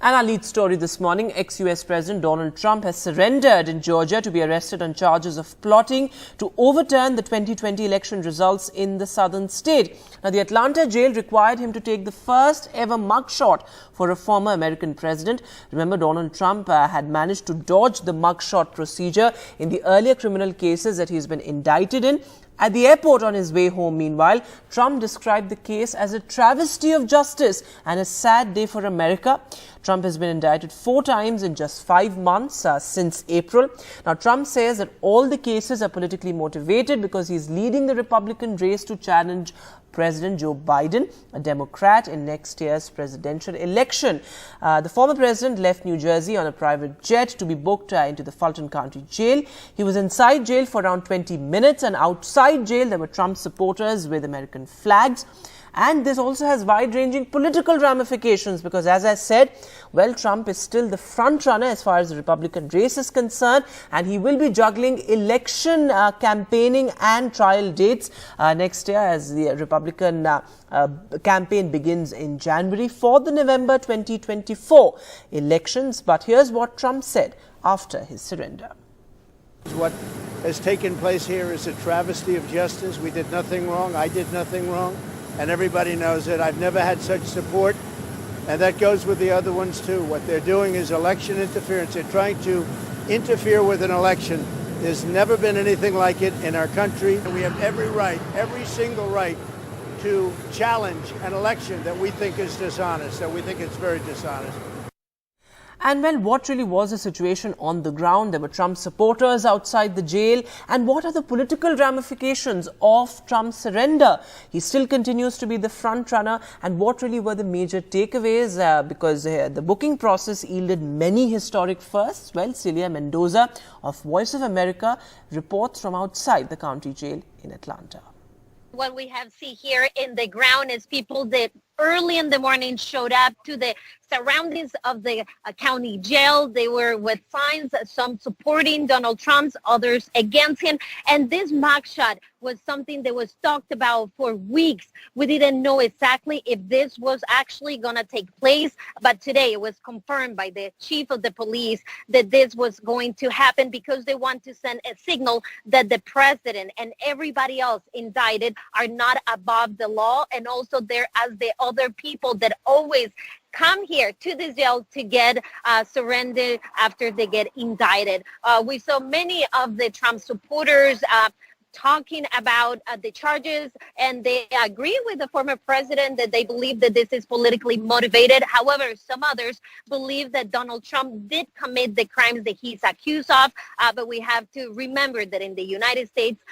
And our lead story this morning, ex-US President Donald Trump has surrendered in Georgia to be arrested on charges of plotting to overturn the 2020 election results in the southern state. Now, the Atlanta jail required him to take the first ever mugshot for a former American president. Remember, Donald Trump had managed to dodge the mugshot procedure in the earlier criminal cases that he's been indicted in. At the airport on his way home, meanwhile, Trump described the case as a travesty of justice and a sad day for America. Trump has been indicted 4 times in just 5 months since April. Now, Trump says that all the cases are politically motivated because he's leading the Republican race to challenge President Joe Biden, a Democrat, in next year's presidential election. The former president left New Jersey on a private jet to be booked into the Fulton County jail. He was inside jail for around 20 minutes, and outside jail there were Trump supporters with American flags. And this also has wide-ranging political ramifications because, as I said, well, Trump is still the front runner as far as the Republican race is concerned, and he will be juggling election campaigning and trial dates next year as the Republican campaign begins in January for the November 2024 elections. But here's what Trump said after his surrender. What has taken place here is a travesty of justice. We did nothing wrong. I did nothing wrong. And everybody knows it. I've never had such support, and that goes with the other ones too. What they're doing is election interference. They're trying to interfere with an election. There's never been anything like it in our country. We have every right, every single right, to challenge an election that we think is dishonest, that we think is very dishonest. And well, what really was the situation on the ground? There were Trump supporters outside the jail. And what are the political ramifications of Trump's surrender? He still continues to be the front runner. And what really were the major takeaways? Because the booking process yielded many historic firsts. Well, Celia Mendoza of Voice of America reports from outside the county jail in Atlanta. What we have seen here in the ground is people that early in the morning showed up to the surroundings of the county jail. They were with signs, some supporting Donald Trump, others against him. And this mugshot was something that was talked about for weeks. We didn't know exactly if this was actually going to take place, but today it was confirmed by the chief of the police that this was going to happen because they want to send a signal that the president and everybody else indicted are not above the law, and also they're as the other people that always come here to the jail to get surrendered after they get indicted. We saw many of the Trump supporters talking about the charges, and they agree with the former president that they believe that this is politically motivated. However, some others believe that Donald Trump did commit the crimes that he's accused of, but we have to remember that in the United States,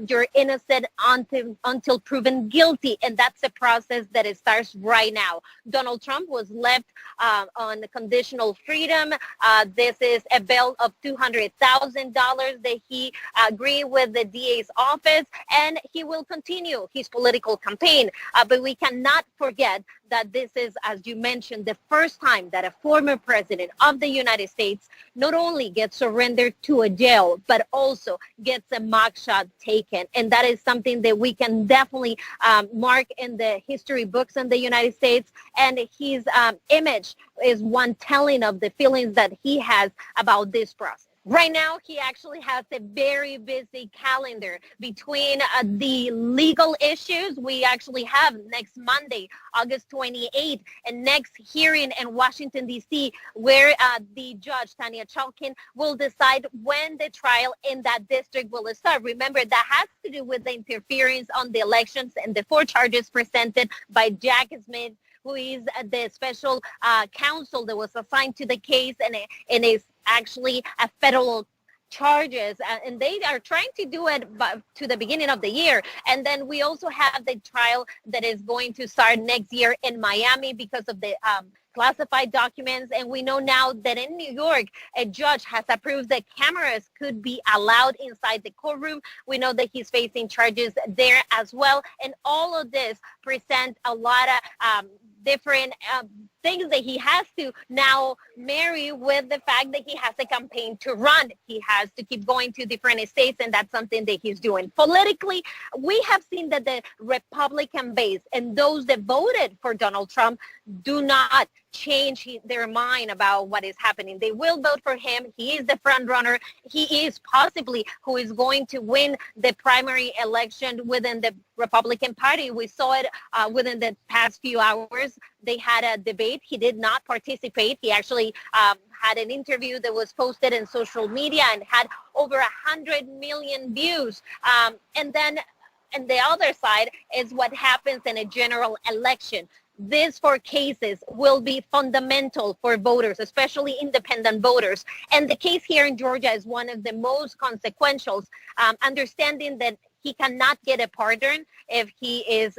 you're innocent until proven guilty, and that's a process that it starts right now. Donald Trump was left on conditional freedom. This is a bail of $200,000 that he agreed with the DA's office, and he will continue his political campaign. But we cannot forget that this is, as you mentioned, the first time that a former president of the United States not only gets surrendered to a jail, but also gets a mugshot taken. And that is something that we can definitely mark in the history books in the United States. And his image is one telling of the feelings that he has about this process. Right now, he actually has a very busy calendar between the legal issues. We actually have next Monday, August 28th, a next hearing in Washington, D.C., where the judge, Tanya Chalkin, will decide when the trial in that district will start. Remember, that has to do with the interference on the elections and the 4 charges presented by Jack Smith, who is the special counsel that was assigned to the case, and is actually a federal charges, and they are trying to do it to the beginning of the year. And then we also have the trial that is going to start next year in Miami because of the classified documents. And we know now that in New York, a judge has approved that cameras could be allowed inside the courtroom. We know that he's facing charges there as well. And all of this present a lot of different things that he has to now marry with the fact that he has a campaign to run. He has to keep going to different states, and that's something that he's doing. Politically, we have seen that the Republican base and those that voted for Donald Trump do not change their mind about what is happening. They will vote for him. He is the front runner. He is possibly who is going to win the primary election within the Republican Party. We saw it within the past few hours. They had a debate. He did not participate. He actually had an interview that was posted in social media and had over 100 million views. And then on the other side is what happens in a general election. These 4 cases will be fundamental for voters, especially independent voters. And the case here in Georgia is one of the most consequential, understanding that he cannot get a pardon if he is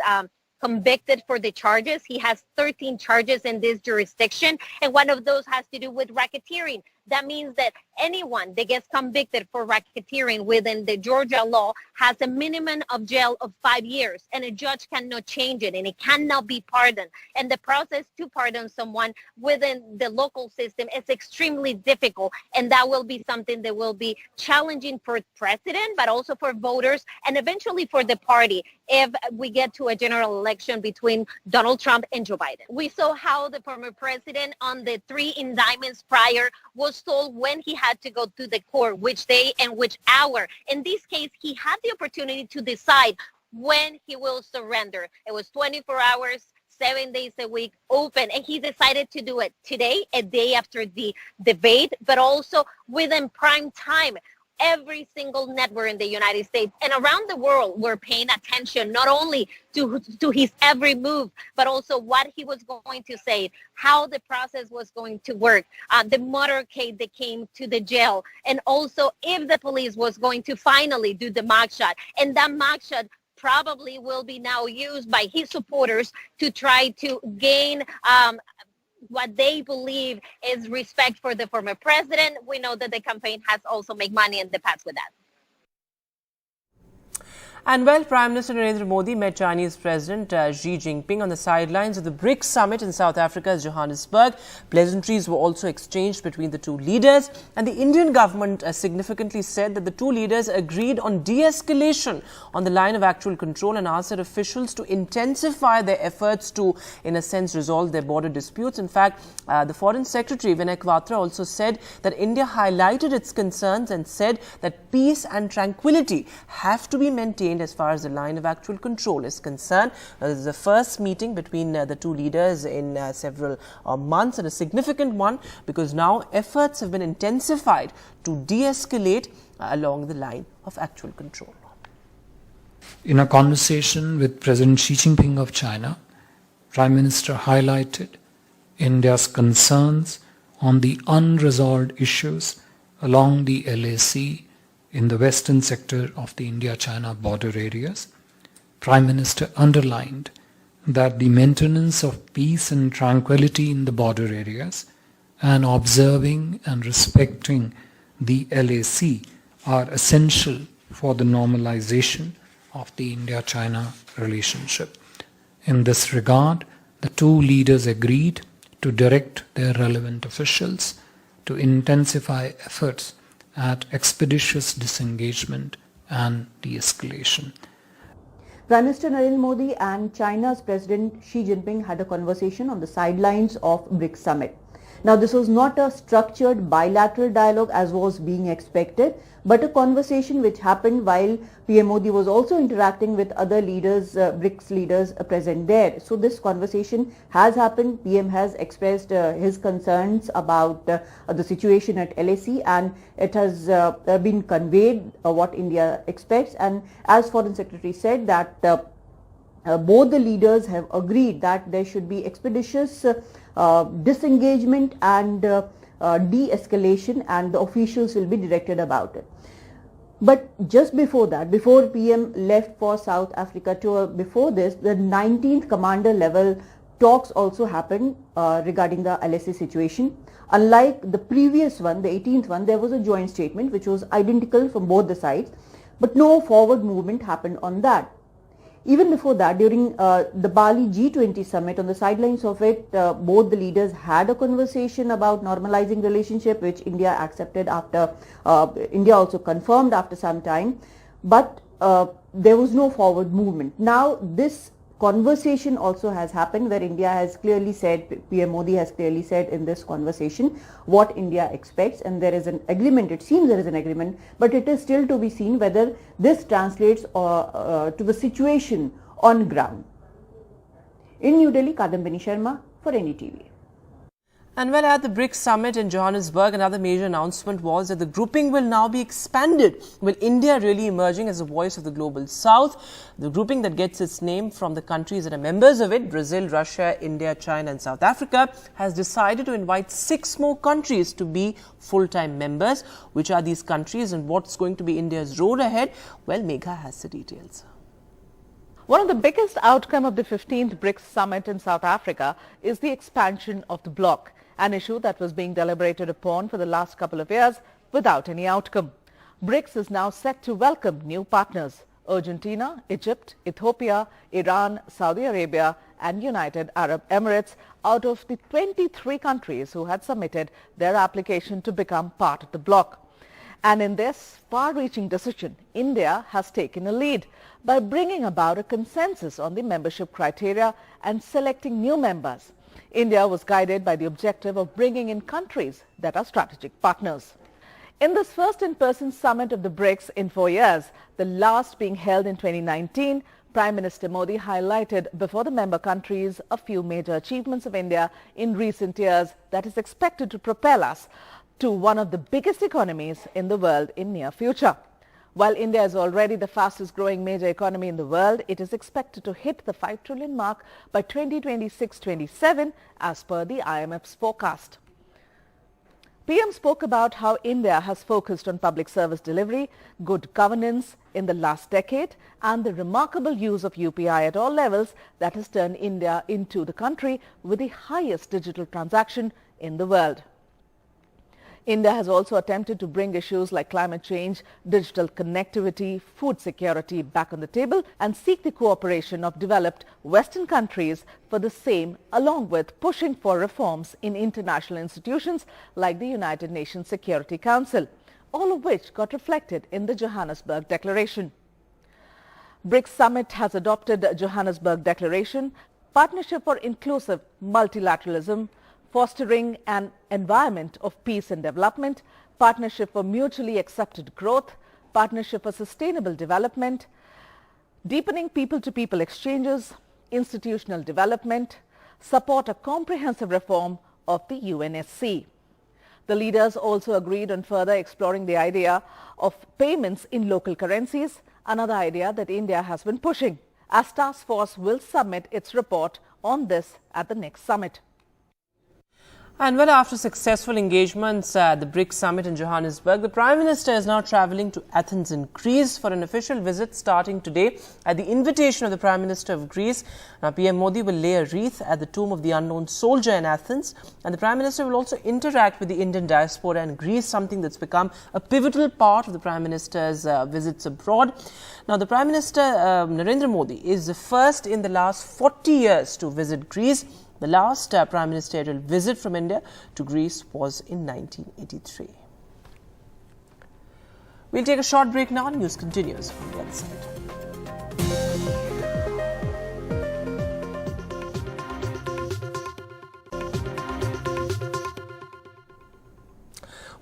convicted for the charges. He has 13 charges in this jurisdiction, and one of those has to do with racketeering. That means that anyone that gets convicted for racketeering within the Georgia law has a minimum of jail of 5 years, and a judge cannot change it, and it cannot be pardoned. And the process to pardon someone within the local system is extremely difficult, and that will be something that will be challenging for the president, but also for voters, and eventually for the party if we get to a general election between Donald Trump and Joe Biden. We saw how the former president on the 3 indictments prior was told when he had to go to the court, which day and which hour. In this case, he had the opportunity to decide when he will surrender. It was 24 hours, 7 days a week, open, and he decided to do it today, a day after the debate, but also within prime time. Every single network in the United States and around the world were paying attention not only to his every move, but also what he was going to say, how the process was going to work, the motorcade that came to the jail, and also if the police was going to finally do the mugshot. And that mugshot probably will be now used by his supporters to try to gain what they believe is respect for the former president. We know that the campaign has also made money in the past with that. And well, Prime Minister Narendra Modi met Chinese President Xi Jinping on the sidelines of the Brics summit in South Africa's Johannesburg. Pleasantries were also exchanged between the two leaders, and the Indian government significantly said that the two leaders agreed on de-escalation on the line of actual control and asked their officials to intensify their efforts to, in a sense, resolve their border disputes. In fact, the Foreign Secretary Vinay Kwatra also said that India highlighted its concerns and said that peace and tranquility have to be maintained as far as the line of actual control is concerned. This is the first meeting between the two leaders in several months, and a significant one because now efforts have been intensified to de-escalate along the line of actual control. In a conversation with President Xi Jinping of China, Prime Minister highlighted India's concerns on the unresolved issues along the LAC in the western sector of the India-China border areas. Prime Minister underlined that the maintenance of peace and tranquility in the border areas and observing and respecting the LAC are essential for the normalization of the India-China relationship. In this regard, the two leaders agreed to direct their relevant officials to intensify efforts at expeditious disengagement and de-escalation. Prime Minister Narendra Modi and China's President Xi Jinping had a conversation on the sidelines of Brics summit. Now, this was not a structured bilateral dialogue as was being expected, but a conversation which happened while PM Modi was also interacting with other leaders, Brics leaders present there. So this conversation has happened. PM has expressed his concerns about the situation at LAC, and it has been conveyed what India expects. And as Foreign Secretary said, that both the leaders have agreed that there should be expeditious disengagement and de-escalation, and the officials will be directed about it. But just before that, before PM left for South Africa tour, before this, the 19th commander level talks also happened regarding the LAC situation. Unlike the previous one, the 18th one, there was a joint statement which was identical from both the sides, but no forward movement happened on that. Even before that, during the Bali G20 summit, on the sidelines of it, both the leaders had a conversation about normalizing relationship, which India accepted after, India also confirmed after some time, but there was no forward movement. Now, this conversation also has happened where India has clearly said, PM Modi has clearly said in this conversation what India expects, and there is an agreement. It seems there is an agreement, but it is still to be seen whether this translates to the situation on ground. In New Delhi, Kadambini Sharma for NDTV. And well, at the Brics summit in Johannesburg, another major announcement was that the grouping will now be expanded, with India really emerging as the voice of the global south. The grouping that gets its name from the countries that are members of it, Brazil, Russia, India, China and South Africa, has decided to invite 6 more countries to be full-time members. Which are these countries and what's going to be India's road ahead? Well, Megha has the details. One of the biggest outcomes of the 15th Brics summit in South Africa is the expansion of the bloc, an issue that was being deliberated upon for the last couple of years without any outcome. Brics is now set to welcome new partners: Argentina, Egypt, Ethiopia, Iran, Saudi Arabia and United Arab Emirates out of the 23 countries who had submitted their application to become part of the bloc. And in this far-reaching decision, India has taken a lead by bringing about a consensus on the membership criteria and selecting new members. India was guided by the objective of bringing in countries that are strategic partners. In this first in-person summit of the Brics in 4 years, the last being held in 2019, Prime Minister Modi highlighted before the member countries a few major achievements of India in recent years that is expected to propel us to one of the biggest economies in the world in near future. While India is already the fastest growing major economy in the world, it is expected to hit the 5 trillion mark by 2026-27 as per the IMF's forecast. PM spoke about how India has focused on public service delivery, good governance in the last decade and the remarkable use of UPI at all levels that has turned India into the country with the highest digital transaction in the world. India has also attempted to bring issues like climate change, digital connectivity, food security back on the table and seek the cooperation of developed Western countries for the same, along with pushing for reforms in international institutions like the United Nations Security Council, all of which got reflected in the Johannesburg Declaration. Brics Summit has adopted the Johannesburg Declaration, Partnership for Inclusive Multilateralism, Fostering an Environment of Peace and Development, Partnership for Mutually Accepted Growth, Partnership for Sustainable Development, Deepening People-to-People Exchanges, Institutional Development, Support a Comprehensive Reform of the UNSC. The leaders also agreed on further exploring the idea of payments in local currencies, another idea that India has been pushing, as Task Force will submit its report on this at the next summit. And well, after successful engagements at the Brics summit in Johannesburg, the Prime Minister is now travelling to Athens in Greece for an official visit starting today at the invitation of the Prime Minister of Greece. Now, PM Modi will lay a wreath at the tomb of the unknown soldier in Athens, and the Prime Minister will also interact with the Indian diaspora in Greece, something that's become a pivotal part of the Prime Minister's visits abroad. Now, the Prime Minister, Narendra Modi, is the first in the last 40 years to visit Greece. The last Prime Ministerial visit from India to Greece was in 1983. We'll take a short break now. News continues from the other side.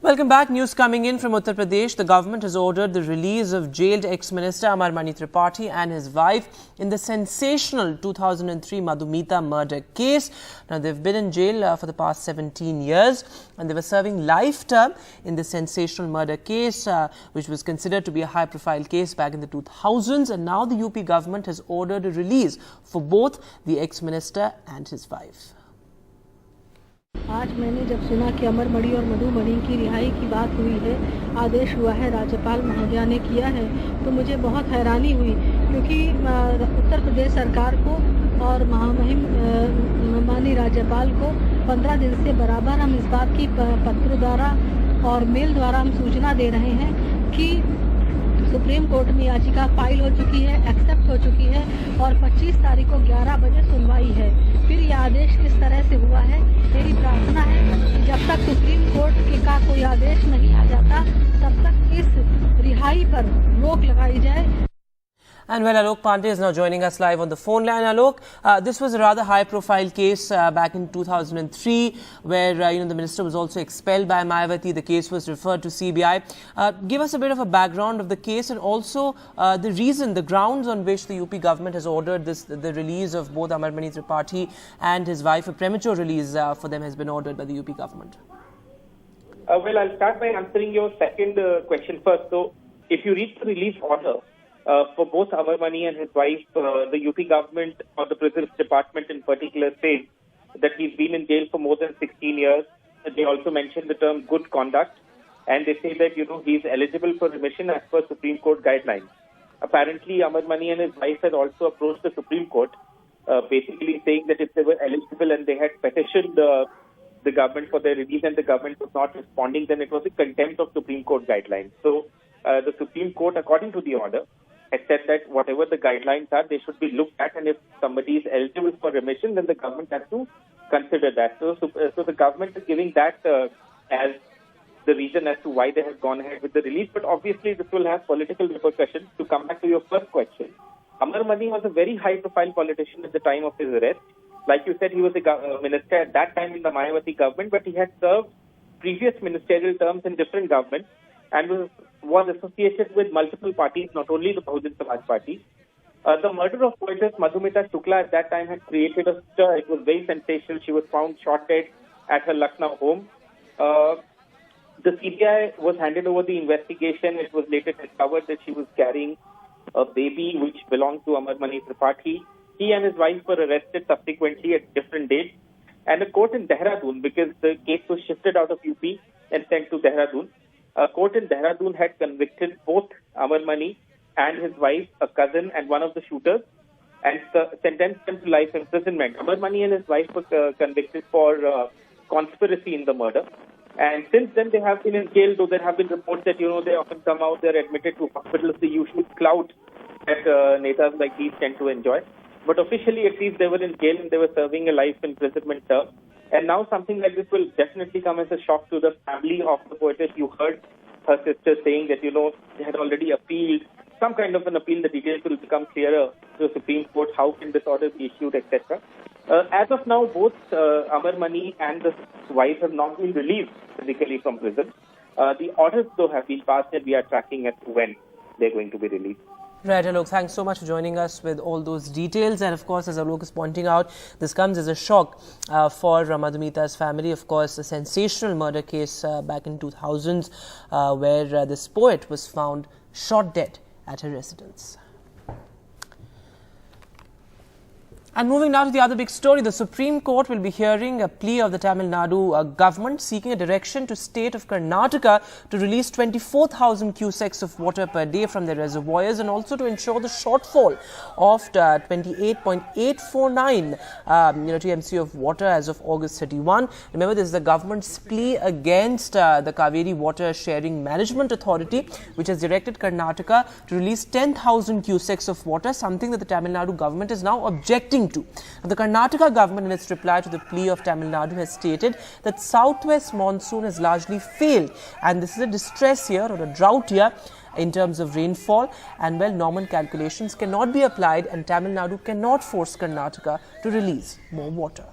Welcome back. News coming in from Uttar Pradesh. The government has ordered the release of jailed ex-minister Amar Mani Tripathi and his wife in the sensational 2003 Madhumita murder case. Now, they've been in jail for the past 17 years and they were serving life term in the sensational murder case, which was considered to be a high-profile case back in the 2000s. And now the UP government has ordered a release for both the ex-minister and his wife. आज मैंने जब सुना कि अमर मणि और मधु मणि की रिहाई की बात हुई है, आदेश हुआ है, राज्यपाल महोदया ने किया है, तो मुझे बहुत हैरानी हुई क्योंकि उत्तर प्रदेश सरकार को और महामहिम माननीय राज्यपाल को 15 दिन से बराबर हम इस बात की पत्र द्वारा और मेल द्वारा हम सूचना दे रहे हैं कि सुप्रीम कोर्ट में याचिका फाइल हो चुकी है, एक्सेप्ट हो चुकी है और 25 तारीख को 11 बजे सुनवाई है। फिर यह आदेश किस तरह से हुआ है, मेरी प्रार्थना है कि जब तक सुप्रीम कोर्ट का कोई आदेश नहीं आ जाता तब तक इस रिहाई पर रोक लगाई जाए। And well, Alok Pandey is now joining us live on the phone line. Alok, this was a rather high-profile case back in 2003 where, the minister was also expelled by Mayawati. The case was referred to CBI. Give us a bit of a background of the case and also the reason, the grounds on which the UP government has ordered the release of both Amar Mani Tripathi and his wife. A premature release for them has been ordered by the UP government. Well, I'll start by answering your second question first. So, if you read the release order, for both Amar Mani and his wife, the UP government or the Prisons Department in particular says that he's been in jail for more than 16 years. They also mention the term good conduct, and they say that, he's eligible for remission as per Supreme Court guidelines. Apparently, Amar Mani and his wife had also approached the Supreme Court, basically saying that if they were eligible and they had petitioned the government for their release and the government was not responding, then it was a contempt of Supreme Court guidelines. So, the Supreme Court, according to the order, has said that whatever the guidelines are, they should be looked at, and if somebody is eligible for remission, then the government has to consider that. So the government is giving that as the reason as to why they have gone ahead with the release. But obviously, this will have political repercussions. To come back to your first question, Amar Mani was a very high-profile politician at the time of his arrest. Like you said, he was a minister at that time in the Mayawati government, but he had served previous ministerial terms in different governments and was associated with multiple parties, not only the Bahujan Samaj Party. The murder of poetess Madhumita Shukla at that time had created a stir. It was very sensational. She was found shot dead at her Lucknow home. The CBI was handed over the investigation. It was later discovered that she was carrying a baby which belonged to Amar Mani Tripathi. He and his wife were arrested subsequently at different dates. And a court in Dehradun, because the case was shifted out of UP and sent to Dehradun, a court in Dehradun had convicted both Amar Mani and his wife, a cousin, and one of the shooters, and sentenced them to life imprisonment. Amar Mani and his wife were convicted for conspiracy in the murder. And since then, they have been in jail, though there have been reports that, they often come out, they're admitted to hospitals, the usual clout that netas like these tend to enjoy. But officially, at least, they were in jail and they were serving a life imprisonment term. And now something like this will definitely come as a shock to the family of the poetess. You heard her sister saying that, they had already appealed, some kind of an appeal. The details will become clearer to the Supreme Court. How can this order be issued, etc. As of now, both Amar Mani and the wife have not been released physically from prison. The orders, though, have been passed and we are tracking as to when they're going to be released. Right, Alok, thanks so much for joining us with all those details. And of course, as Alok is pointing out, this comes as a shock for Madhumita's family. Of course, a sensational murder case back in 2000s where this poet was found shot dead at her residence. And moving now to the other big story, the Supreme Court will be hearing a plea of the Tamil Nadu government seeking a direction to state of Karnataka to release 24,000 cusecs of water per day from their reservoirs and also to ensure the shortfall of 28.849 TMC of water as of August 31. Remember, this is the government's plea against the Kaveri Water Sharing Management Authority, which has directed Karnataka to release 10,000 cusecs of water, something that the Tamil Nadu government is now objecting to. Now, the Karnataka government, in its reply to the plea of Tamil Nadu, has stated that southwest monsoon has largely failed and this is a distress year or a drought year in terms of rainfall, and normal calculations cannot be applied and Tamil Nadu cannot force Karnataka to release more water.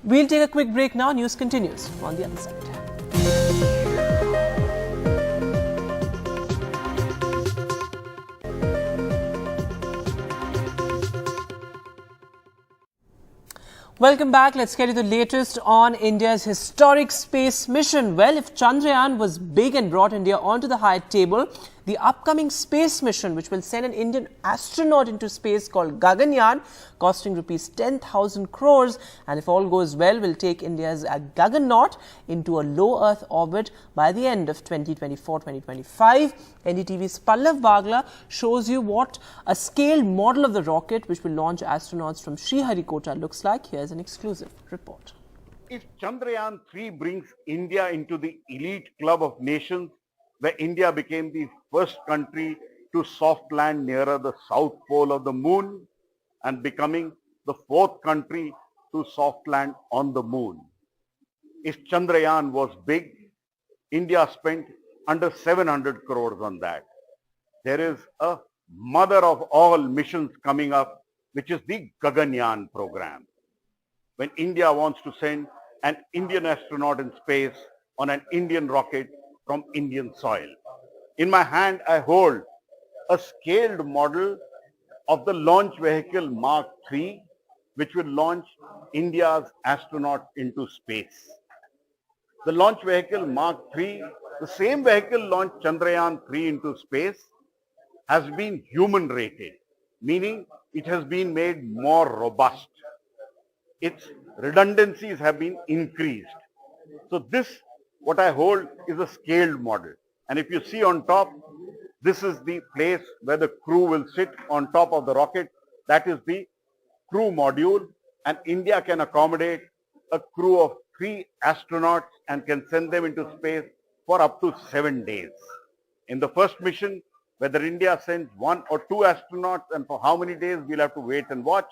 We'll take a quick break now. News continues on the other side. Welcome back. Let's get you the latest on India's historic space mission. Well, if Chandrayaan was big and brought India onto the high table, the upcoming space mission, which will send an Indian astronaut into space called Gaganyaan, costing rupees 10,000 crores, and if all goes well, will take India's Gaganaut into a low Earth orbit by the end of 2024-2025. NDTV's Pallav Bagla shows you what a scaled model of the rocket, which will launch astronauts from Sriharikota, looks like. Here's an exclusive report. If Chandrayaan 3 brings India into the elite club of nations, where India became the first country to soft land nearer the south pole of the moon and becoming the fourth country to soft land on the moon. If Chandrayaan was big, India spent under 700 crores on that. there is a mother of all missions coming up, which is the Gaganyaan program. When India wants to send an Indian astronaut in space on an Indian rocket from Indian soil. In my hand, I hold a scaled model of the launch vehicle Mark III, which will launch India's astronauts into space. The launch vehicle Mark III, the same vehicle launched Chandrayaan 3 into space, has been human rated, meaning it has been made more robust. Its redundancies have been increased. So this, what I hold, is a scaled model. And if you see on top, this is the place where the crew will sit on top of the rocket. That is the crew module, and India can accommodate a crew of 3 astronauts and can send them into space for up to 7 days. In the first mission, whether India sends 1 or 2 astronauts and for how many days, we'll have to wait and watch.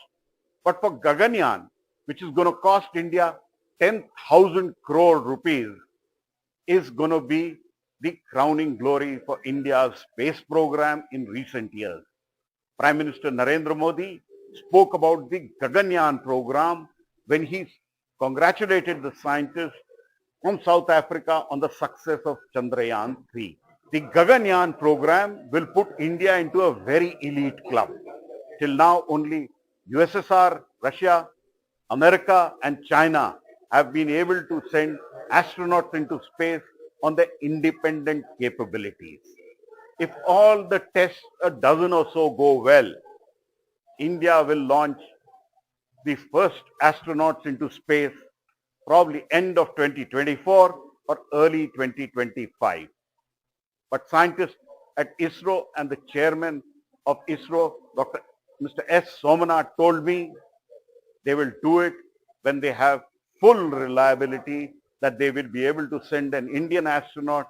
But for Gaganyaan, which is going to cost India 10,000 crore rupees, is going to be the crowning glory for India's space program in recent years. Prime Minister Narendra Modi spoke about the Gaganyaan program when he congratulated the scientists from South Africa on the success of Chandrayaan 3. The Gaganyaan program will put India into a very elite club. Till now, only USSR, Russia, America and China have been able to send astronauts into space on their independent capabilities. If all the tests, a dozen or so, go well, India will launch the first astronauts into space probably end of 2024 or early 2025. But scientists at ISRO and the chairman of ISRO, Mr. S. Somanath, told me they will do it when they have full reliability that they will be able to send an Indian astronaut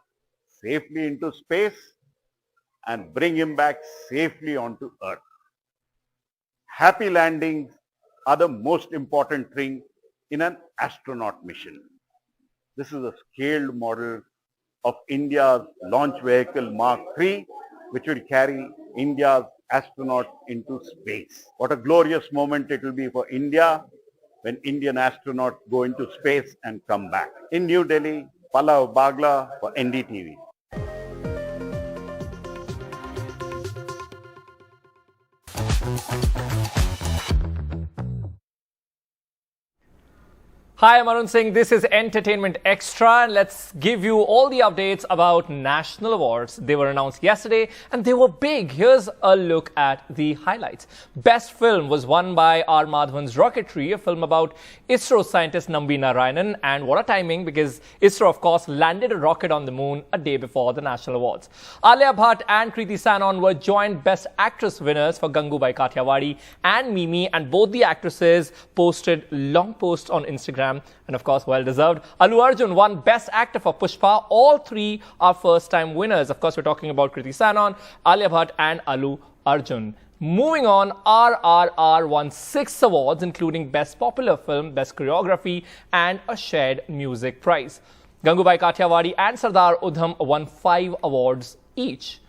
safely into space and bring him back safely onto Earth. Happy landings are the most important thing in an astronaut mission. This is a scaled model of India's launch vehicle Mark III, which will carry India's astronauts into space. What a glorious moment it will be for India when Indian astronauts go into space and come back. In New Delhi, Pallav Bagla for NDTV. Hi, I'm Arun Singh. This is Entertainment Extra, and let's give you all the updates about national awards. They were announced yesterday and they were big. Here's a look at the highlights. Best film was won by R. Madhavan's Rocketry, a film about ISRO scientist Nambi Narayanan, and what a timing, because ISRO, of course, landed a rocket on the moon a day before the national awards. Alia Bhatt and Kriti Sanon were joint Best Actress winners for Gangubai Kathiawadi and Mimi, and both the actresses posted long posts on Instagram. And of course, well deserved. Allu Arjun won Best Actor for Pushpa. All 3 are first-time winners. Of course, we're talking about Kriti Sanon, Alia Bhatt and Allu Arjun. Moving on, RRR won 6 awards, including Best Popular Film, Best Choreography and a Shared Music Prize. Gangubai Kathiawadi and Sardar Udham won 5 awards each.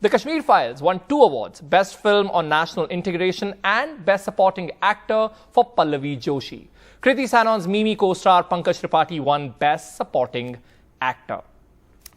The Kashmir Files won 2 awards, Best Film on National Integration and Best Supporting Actor for Pallavi Joshi. Kriti Sanon's Mimi co-star Pankaj Tripathi won Best Supporting Actor.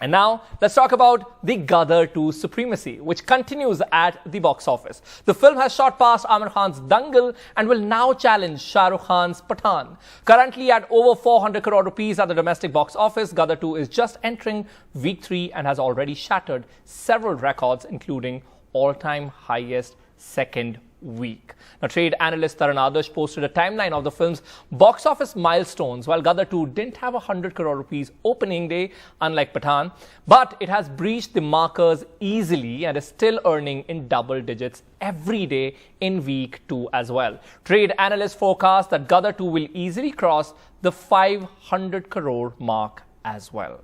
And now, let's talk about the Gadar 2 supremacy, which continues at the box office. The film has shot past Amir Khan's Dangal and will now challenge Shah Rukh Khan's Pathaan. Currently at over 400 crore rupees at the domestic box office, Gadar 2 is just entering week 3 and has already shattered several records, including all-time highest second week. Now, trade analyst Taran Adarsh posted a timeline of the film's box office milestones. While Gadar 2 didn't have 100 crore rupees opening day, unlike Pathaan, but it has breached the markers easily and is still earning in double digits every day in week 2 as well. Trade analysts forecast that Gadar 2 will easily cross the 500 crore mark as well.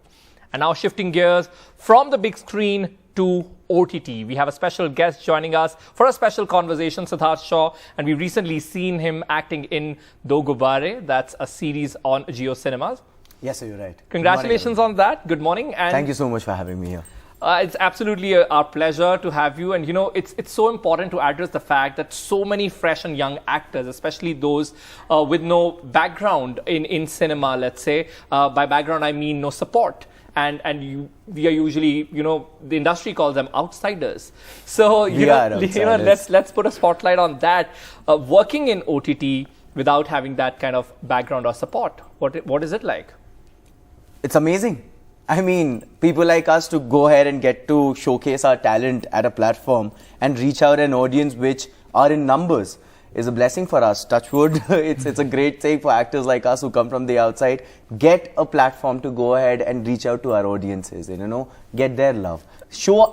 And now shifting gears from the big screen to OTT. We have a special guest joining us for a special conversation, Siddharth Shaw, and we've recently seen him acting in Do Gubare. That's a series on Jio Cinemas. Yes, sir, you're right. Congratulations on that. Good morning. And thank you so much for having me here. It's absolutely our pleasure to have you. And, it's so important to address the fact that so many fresh and young actors, especially those with no background in cinema, let's say. By background, I mean no support. We are usually, the industry calls them outsiders. So, let's put a spotlight on that. Working in OTT without having that kind of background or support, what is it like? It's amazing. I mean, people like us to go ahead and get to showcase our talent at a platform and reach out an audience which are in numbers is a blessing for us. Touch wood. It's a great thing for actors like us who come from the outside. Get a platform to go ahead and reach out to our audiences and, get their love.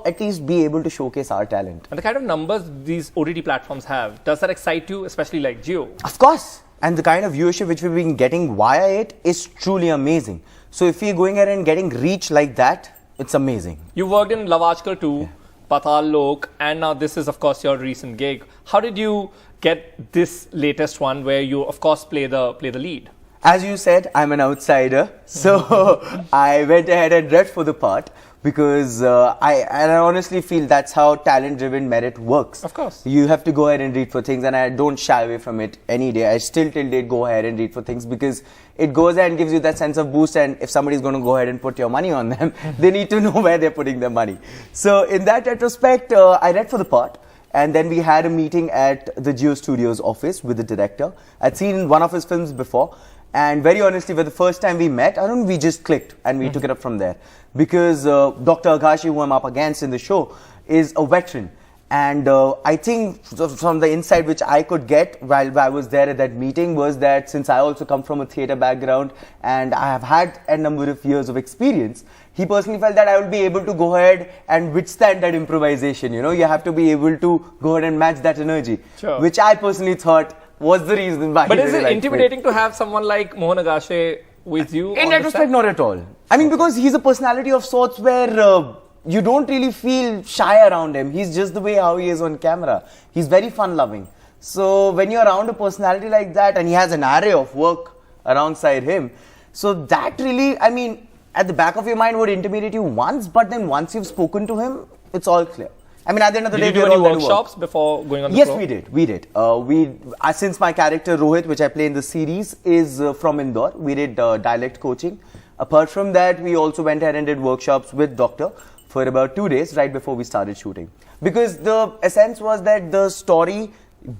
At least be able to showcase our talent. And the kind of numbers these OTT platforms have, does that excite you, especially like Jio? Of course. And the kind of viewership which we've been getting via it is truly amazing. So if we're going ahead and getting reach like that, it's amazing. You worked in Love Aajkal 2, Patal Lok, and now this is, of course, your recent gig. How did you get this latest one where you, of course, play the lead? As you said, I'm an outsider. So I went ahead and read for the part because I honestly feel that's how talent-driven merit works. Of course. You have to go ahead and read for things, and I don't shy away from it any day. I still till date go ahead and read for things because it goes ahead and gives you that sense of boost, and if somebody's going to go ahead and put your money on them, they need to know where they're putting their money. So in that retrospect, I read for the part. And then we had a meeting at the Jio Studios office with the director. I'd seen one of his films before. And very honestly, for the first time we met, we just clicked and we took it up from there. Because Dr. Agashi, who I'm up against in the show, is a veteran. And I think from the insight which I could get while I was there at that meeting was that since I also come from a theatre background and I have had a number of years of experience, he personally felt that I would be able to go ahead and withstand that improvisation. You have to be able to go ahead and match that energy, which I personally thought was the reason why. But is it intimidating to have someone like Mohan Agashe with you? In retrospect, not at all. I mean, because he's a personality of sorts where you don't really feel shy around him. He's just the way how he is on camera. He's very fun-loving. So when you're around a personality like that, and he has an array of work alongside him, so that really, I mean, at the back of your mind would intimidate you once, but then once you've spoken to him, it's all clear. I mean, at the end of the day, did you do any workshops before going on the Yes, floor? we did. Since my character Rohit, which I play in the series, is from Indore, we did dialect coaching. Apart from that, we also went ahead and did workshops with Doctor for about 2 days right before we started shooting. Because the essence was that the story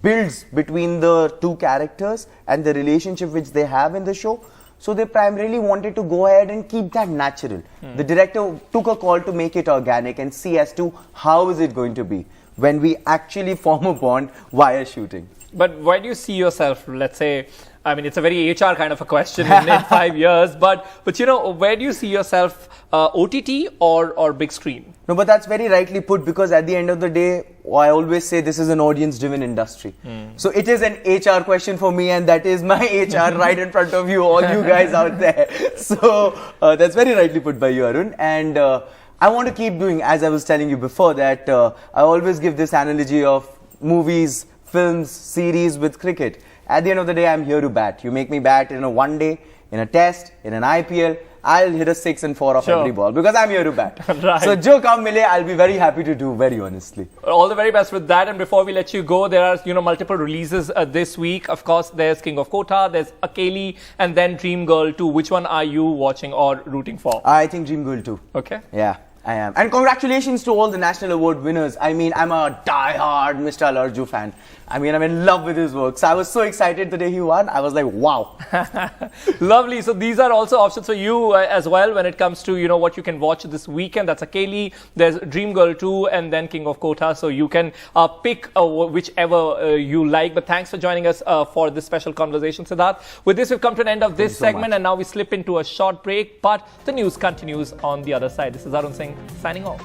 builds between the two characters and the relationship which they have in the show. So they primarily wanted to go ahead and keep that natural. The director took a call to make it organic and see as to how is it going to be when we actually form a bond via shooting. But where do you see yourself, let's say, I mean, it's a very HR kind of a question in 5 years, but where do you see yourself, OTT or big screen? No, but that's very rightly put because at the end of the day, I always say this is an audience-driven industry. So it is an HR question for me and that is my HR right in front of you, all you guys out there. So that's very rightly put by you, Arun. And I want to keep doing, as I was telling you before, that I always give this analogy of movies, films, series with cricket. At the end of the day, I'm here to bat. You make me bat in a one day, in a test, in an IPL, I'll hit a 6 and 4 off every ball because I'm here to bat. Right. So, jo kam mile, I'll be very happy to do, very honestly. All the very best with that. And before we let you go, there are multiple releases this week. Of course, there's King of Kota, there's Akeli, and then Dream Girl 2. Which one are you watching or rooting for? I think Dream Girl 2. Okay. Yeah. I am. And congratulations to all the national award winners. I mean, I'm a die-hard Mr. Alarju fan. I mean, I'm in love with his work. So I was so excited the day he won. I was like, wow. Lovely. So these are also options for you as well when it comes to, what you can watch this weekend. That's Akeli, there's Dream Girl 2 and then King of Kota. So you can pick whichever you like. But thanks for joining us for this special conversation, Siddharth. With this, we've come to an end of this segment and now we slip into a short break. But the news continues on the other side. This is Arun Singh signing off.